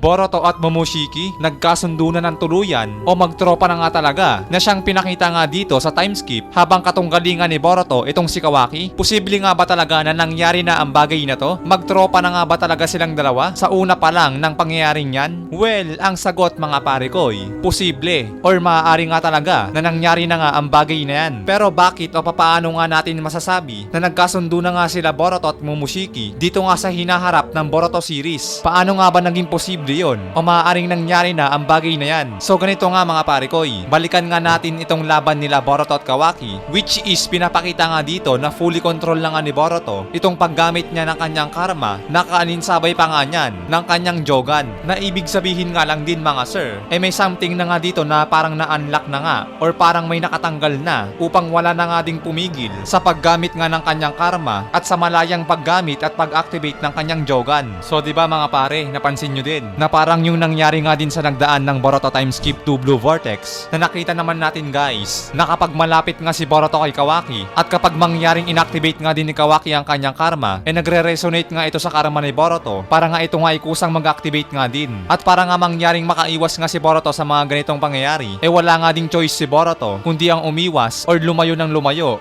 Boruto at Momoshiki nagkasundo na ng tuluyan o magtropa na nga talaga na siyang pinakita nga dito sa time skip habang katunggalingan ni Boruto itong si Kawaki? Posible nga ba talaga na nangyari na ang bagay na to? Magtropa na nga ba talaga silang dalawa sa una pa lang ng pangyayaring yan? Well, ang sagot mga pare ko'y posible or maaari nga talaga na nangyari na nga ang bagay na yan. Pero bakit o papaano nga natin masasabi na nagkasundo na nga sila Boruto at Momoshiki dito nga sa hinaharap ng Boruto series? Paano nga ba naging posible yon? O maaaring nangyari na ang bagay na yan? So ganito nga mga pare ko'y, balikan nga natin itong laban nila Boruto at Kawaki, which is pinapakita nga dito na fully control na nga ni Boruto itong paggamit niya ng kanyang karma na kaaninsabay pa nga niyan ng kanyang Jogan, na ibig sabihin nga lang din mga sir, may something na nga dito na parang na-unlock na nga or parang may nakatanggal na upang wala na nga ding pumigil sa paggamit nga ng kanyang karma at sa malayang paggamit at pag-activate ng kanyang Jogan. So diba mga pare, napansin nyo din na parang yung nangyari nga din sa nagdaan ng Boruto time skip to Blue Vortex, na nakita naman natin guys na kapag malapit nga si Boruto kay Kawaki at kapag mangyaring inactivate nga din ni Kawaki ang kanyang karma, nagre-resonate nga ito sa karma ni Boruto para nga ito nga ay kusang mag-activate nga din. At para nga mangyaring makaiwas nga si Boruto sa mga ganitong pangyayari, wala nga ding choice si Boruto kundi ang umiwas or lumayo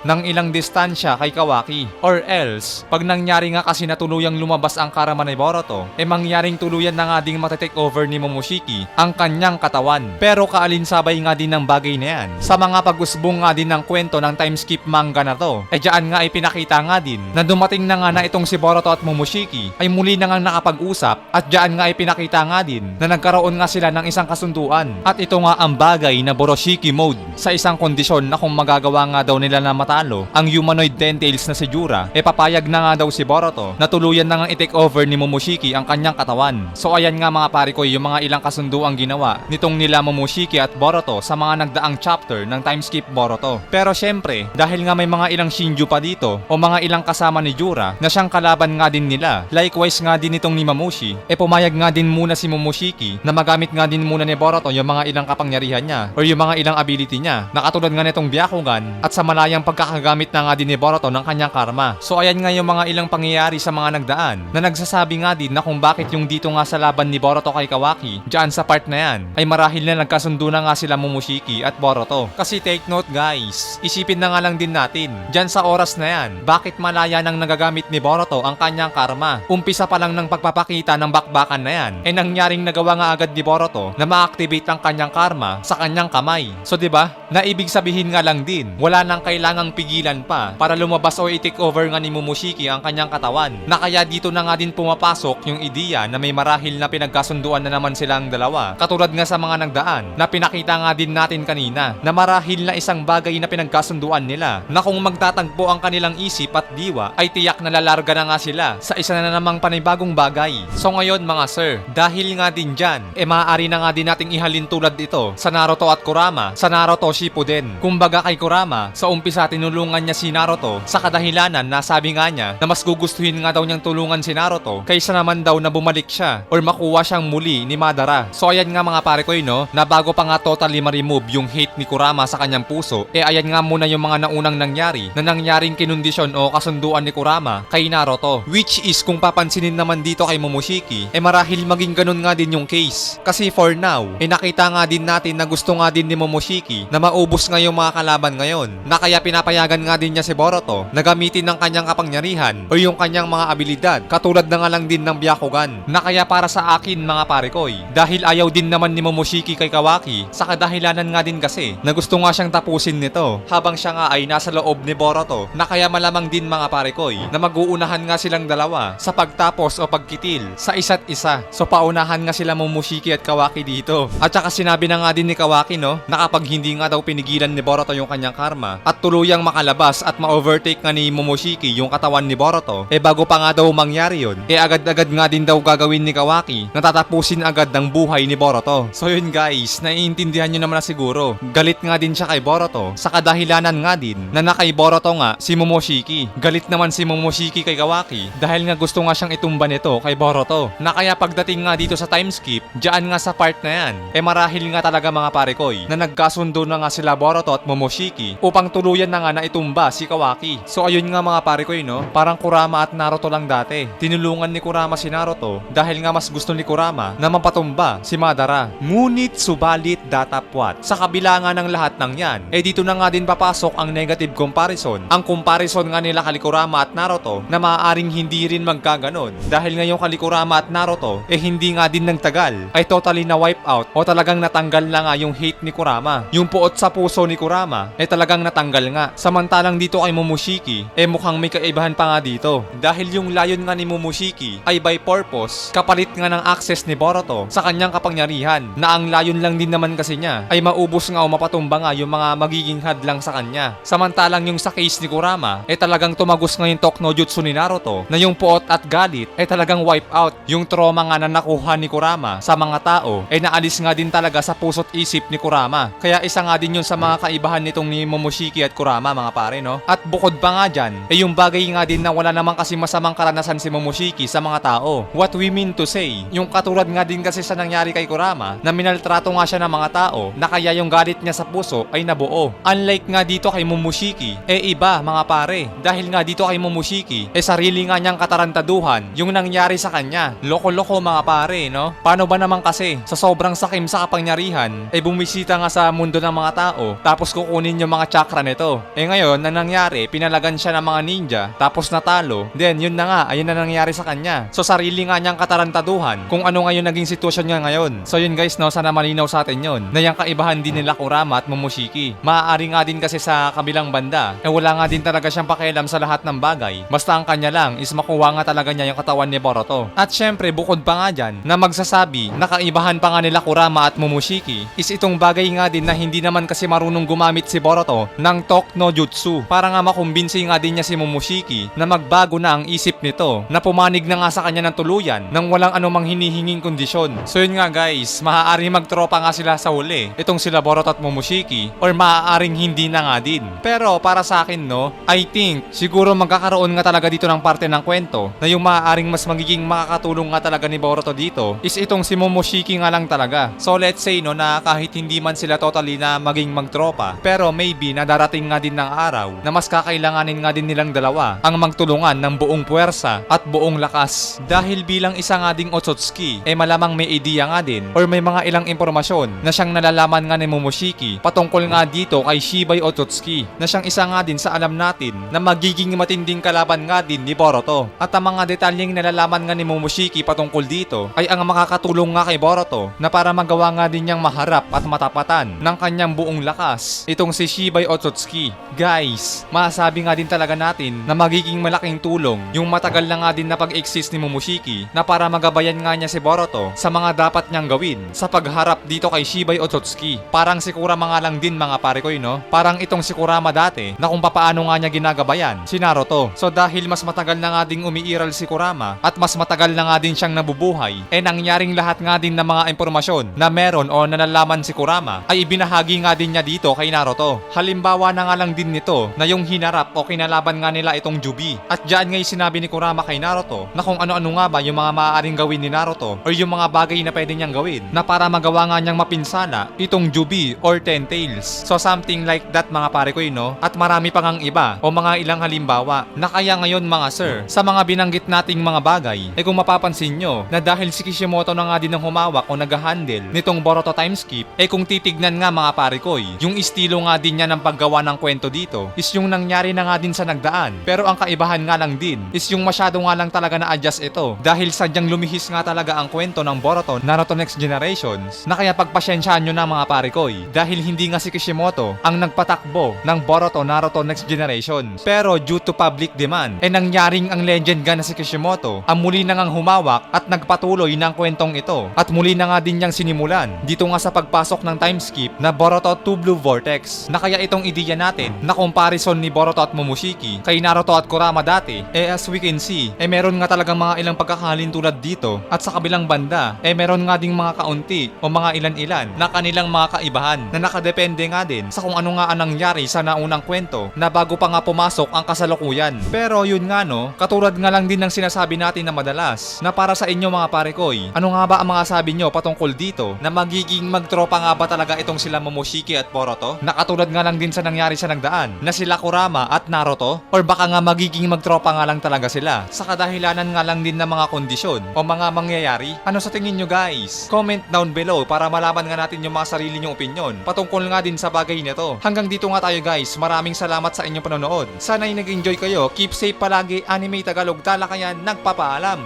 ng ilang distansya kay Kawaki. Or else, pag nangyari nga kasi na tuluyang lumabas ang karma ni Boruto, mangyaring tuluyan na nga ding matetake over ni Momoshiki ang kanyang katawan. Pero kaalinsabay nga din ng bagay na yan sa mga pag-usbong nga din ng kwento ng time skip manga na to, dyan nga ipinakita nga din na dumating na nga na itong si Boruto at Momoshiki ay muli na nga nakapag-usap, at dyan nga ipinakita nga din na nagkaroon nga sila ng isang kasunduan, at ito nga ang bagay na Boroshiki mode, sa isang kondisyon na kung magagawa nga daw nila na matalo ang humanoid Ten-Tails na si Jura, papayag na nga daw si Boruto na tuluyan na nga i-take over ni Momoshiki ang kanyang katawan. So ayan nga mga pare ko yung mga ilang kasunduang ginawa nitong nila Momoshiki at Boruto sa mga nagdaang chapter ng time skip Boruto. Pero syempre, dahil nga may mga ilang Shinju pa dito o mga ilang kasama ni Jura na siyang kalaban nga din nila, likewise nga din itong ni Mamushi, pumayag nga din muna si Momoshiki na magamit nga din muna ni Boruto yung mga ilang kapangyarihan niya or yung mga ilang ability niya na katulad nga nitong Byakugan, at sa malayang pagkakagamit na nga din ni Boruto ng kanyang karma. So ayan nga yung mga ilang pangyayari sa mga nagdaan na nagsasabi nga din na kung bakit yung dito nga sa laban ni Boruto kay Kawaki, dyan sa part na yan, ay marahil na nagkasundo na nga sila Momoshiki at Boruto. Kasi take note guys, isipin na nga lang din natin, dyan sa oras na yan, bakit malaya nang nagagamit ni Boruto ang kanyang karma? Umpisa pa lang ng pagpapakita ng bakbakan na yan, nangyaring nagawa nga agad ni Boruto na ma-activate ang kanyang karma sa kanyang kamay. So diba, na ibig sabihin nga lang din, wala nang kailangang pigilan pa para lumabas o i-take over nga ni Momoshiki ang kanyang katawan, na kaya dito na nga din pumapasok yung ideya na may marahil na pinagkasunduan na naman silang dalawa, katulad nga sa mga nagdaan na pinakita nga din natin kanina na marahil na isang bagay na pinagkasunduan nila, na kung magtatagpo ang kanilang isip at diwa ay tiyak na lalarga na nga sila sa isa na namang panibagong bagay. So ngayon mga sir, dahil nga din dyan, maaari na nga din nating ihalin tulad ito sa Naruto at Kurama sa Naruto Shippuden. Kumbaga kay Kurama, sa umpisa tinulungan niya si Naruto sa kadahilanan na sabi nga niya na mas gugustuhin nga daw niyang tulungan si Naruto kaysa naman daw na bumalik siya or makuha siyang muli ni Madara. So ayan nga mga pare ko no, na bago pa nga totally ma-remove yung hate ni Kurama sa kanyang puso, ayan nga muna yung mga naunang nangyari na nangyaring kinondisyon o kasunduan ni Kurama kay Naruto, which is kung papansinin naman dito kay Momoshiki, marahil maging ganun nga din yung case. Kasi for now, nakita nga din natin na gusto nga din ni Momoshiki na maubos nga yung mga kalaban ngayon, na kaya pinapayagan nga din niya si Boruto na gamitin ng kanyang kapangyarihan o yung kanyang mga abilidad, katulad na nga lang din ng Byakugan, na kaya para sa akin mga pare koy, dahil ayaw din naman ni Momoshiki kay Kawaki sa kadahilanan nga din kasi na gusto nga siyang tapusin nito habang siya nga ay nasa loob ni Boruto, na kaya malamang din mga pare koy na mag-uunahan nga silang dalawa sa pagtapos o pagkitil sa isa't isa. So paunahan nga sila Momoshiki at Kawaki dito. At saka sinabi na nga din ni Kawaki no, na kapag hindi nga daw pinigilan ni Boruto yung kanyang karma at tuluyang makalabas at ma-overtake nga ni Momoshiki yung katawan ni Boruto, bago pa nga daw mangyari yun, agad-agad nga din daw gagawin ni Kawaki na tatapusin agad ng buhay ni Boruto. So yun guys, naiintindihan nyo naman na siguro, galit nga din siya kay Boruto sa kadahilanan nga din na kay Boruto nga si Momoshiki. Galit naman si Momoshiki kay Kawaki dahil nga gusto nga siyang itumba nito kay Boruto, na kaya pagdating nga dito sa time skip, dyan nga sa part na yan, marahil nga talaga mga pare koy na nagkasundo na nga sila Boruto at Momoshiki upang tuluyan na nga na itumba si Kawaki. So ayun nga mga pare koy no, parang Kurama at Naruto lang dati. Tinulungan ni Kurama si Naruto dahil nga mas gusto ni Kurama Kurama na mapatumba si Madara. Ngunit subalit datapwat. Sa kabila nga ng lahat ng yan, dito na nga din papasok ang negative comparison. Ang comparison nga nila kay Kurama at Naruto na maaaring hindi rin magkaganon. Dahil ngayong kay Kurama at Naruto hindi nga din nagtagal ay totally na wipe out o talagang natanggal na nga yung hate ni Kurama. Yung puot sa puso ni Kurama talagang natanggal nga. Samantalang dito kay Momoshiki mukhang may kaibahan pa nga dito. Dahil yung layon nga ni Momoshiki ay by purpose kapalit nga ng access ni Boruto sa kanyang kapangyarihan na ang layon lang din naman kasi niya ay maubos nga o mapatumba nga yung mga magiging hadlang sa kanya. Samantalang yung sa case ni Kurama talagang tumagos nga yung Tokno Jutsu ni Naruto na yung puot at galit talagang wipe out. Yung trauma nga na nakuha ni Kurama sa mga tao naalis nga din talaga sa puso't isip ni Kurama. Kaya isa nga din yun sa mga kaibahan nitong ni Momoshiki at Kurama mga pare, no? At bukod pa nga dyan yung bagay nga din na wala naman kasi masamang karanasan si Momoshiki sa mga tao. What we mean to say, yung katulad nga din kasi sa nangyari kay Kurama na minaltrato nga siya ng mga tao na kaya yung galit niya sa puso ay nabuo. Unlike nga dito kay Momoshiki iba mga pare. Dahil nga dito kay Momoshiki sarili nga niyang katarantaduhan yung nangyari sa kanya. Loko-loko mga pare, no? Paano ba naman kasi sa sobrang sakim sa kapangyarihan bumisita nga sa mundo ng mga tao tapos kukunin yung mga chakra nito. Ngayon na nangyari, pinalagan siya ng mga ninja tapos natalo. Then yun na nga, ayun na nangyari sa kanya. So sarili nga niyang katarantaduhan kung ano ngayon naging sitwasyon niya ngayon. So yun guys, no, sana malinaw sa atin yun na yung kaibahan din nila Kurama at Momoshiki. Maaari nga din kasi sa kabilang banda wala nga din talaga siyang pakialam sa lahat ng bagay. Basta ang kanya lang is makuha nga talaga niya yung katawan ni Boruto. At syempre bukod pa nga dyan na magsasabi na kaibahan pa nga nila Kurama at Momoshiki is itong bagay nga din na hindi naman kasi marunong gumamit si Boruto ng Tokno Jutsu para nga makumbinsi nga din niya si Momoshiki na magbago na ang isip nito na pumanig na nga sa kanya ng tuluyan nang walang anumang hinihinging kondisyon. So yun nga guys, maaari magtropa nga sila sa huli itong sila Boruto at Momoshiki or maaaring hindi na nga din. Pero para sa akin no, I think siguro magkakaroon nga talaga dito ng parte ng kwento na yung maaaring mas magiging makakatulong nga talaga ni Boruto dito is itong si Momoshiki nga lang talaga. So let's say no na kahit hindi man sila totally na maging magtropa pero maybe na darating nga din ng araw na mas kakailanganin nga din nilang dalawa ang magtulungan ng buong puwersa at buong lakas. Dahil bilang isa nga ding Otsutsuki malamang may idea nga din or may mga ilang impormasyon na siyang nalalaman nga ni Momoshiki patungkol nga dito kay Shibai Otsutsuki na siyang isa nga din sa alam natin na magiging matinding kalaban nga din ni Boruto. At ang mga detalyeng nalalaman nga ni Momoshiki patungkol dito ay ang makakatulong nga kay Boruto na para magawa nga din niyang maharap at matapatan ng kanyang buong lakas itong si Shibai Otsutsuki. Guys, masasabi nga din talaga natin na magiging malaking tulong yung matagal na nga din na pag-exist ni Momoshiki na para magabayan nga niya si Boruto sa mga dapat niyang gawin sa pagharap dito kay Shibai Otsutsuki. Parang si Kurama nga lang din mga pare ko no? Parang itong si Kurama dati na kung papaano nga niya ginagabayan si Naruto. So dahil mas matagal na nga ding umiiral si Kurama at mas matagal na nga din siyang nabubuhay nangyaring lahat nga din ng mga impormasyon na meron o nalalaman si Kurama ay ibinahagi nga din niya dito kay Naruto. Halimbawa na nga lang din nito na yung hinarap o kinalaban nga nila itong Jubi. At diyan ngay sinabi ni Kurama kay Naruto na kung ano-ano nga ba yung mga maaaring gawin ni Naruto or yung mga bagay na pwede niyang gawin na para magawa nga niyang mapinsala itong Jubi or Ten Tails. So something like that mga pare ko no? At marami pa ngang iba o mga ilang halimbawa na kaya ngayon mga sir sa mga binanggit nating mga bagay kung mapapansin nyo na dahil si Kishimoto na nga din ang humawak o nag-handle nitong Boruto time skip kung titignan nga mga pare ko yung estilo nga din niya ng paggawa ng kwento dito is yung nangyari na nga din sa nagdaan. Pero ang kaibahan nga lang din is yung masyado nga lang talaga na-adjust ito dahil sadyang lumihis nga talaga ang kwento ng Boruto Naruto Next Generations na kaya pagpasyensyahan nyo na mga pare ko dahil hindi nga si Kishimoto ang nagpatakbo ng Boruto Naruto Next Generations. Pero due to public demand nangyaring ang legend nga na si Kishimoto ang muli na ngang humawak at nagpatuloy ng kwentong ito at muli na nga din niyang sinimulan dito nga sa pagpasok ng time skip na Boruto 2 Blue Vortex na kaya itong ideya natin na comparison ni Boruto at Momoshiki kay Naruto at Kurama dati as we can see meron nga talagang mga ilang pagkakahalin tulad dito at sa kabilang banda meron nga ding mga kaunti o mga ilan-ilan na kanilang mga kaibahan na nakadepende nga din sa kung ano nga ang nangyari sa naunang kwento na bago pa nga pumasok ang kasalukuyan. Pero yun nga no, katulad nga lang din ng sinasabi natin na madalas na para sa inyo mga pare koy, ano nga ba ang mga sabi nyo patungkol dito na magiging magtropa nga ba talaga itong sila Momoshiki at Boruto? Na katulad nga lang din sa nangyari sa nagdaan na sila Kurama at Naruto? Or baka nga magiging magtropa nga lang talaga sila sa kadahilanan nga lang din ng mga kondisyon o mga mangyayari? Ano sa tingin nyo guys? Comment down below para malaman nga natin yung mga sarili nyong opinion patungkol nga din sa bagay nito. Hanggang dito nga tayo guys, maraming salamat sa inyong panonood. Sana'y nag-enjoy kayo, keep safe palagi, Anime Tagalog Talakayan nagpapaalam.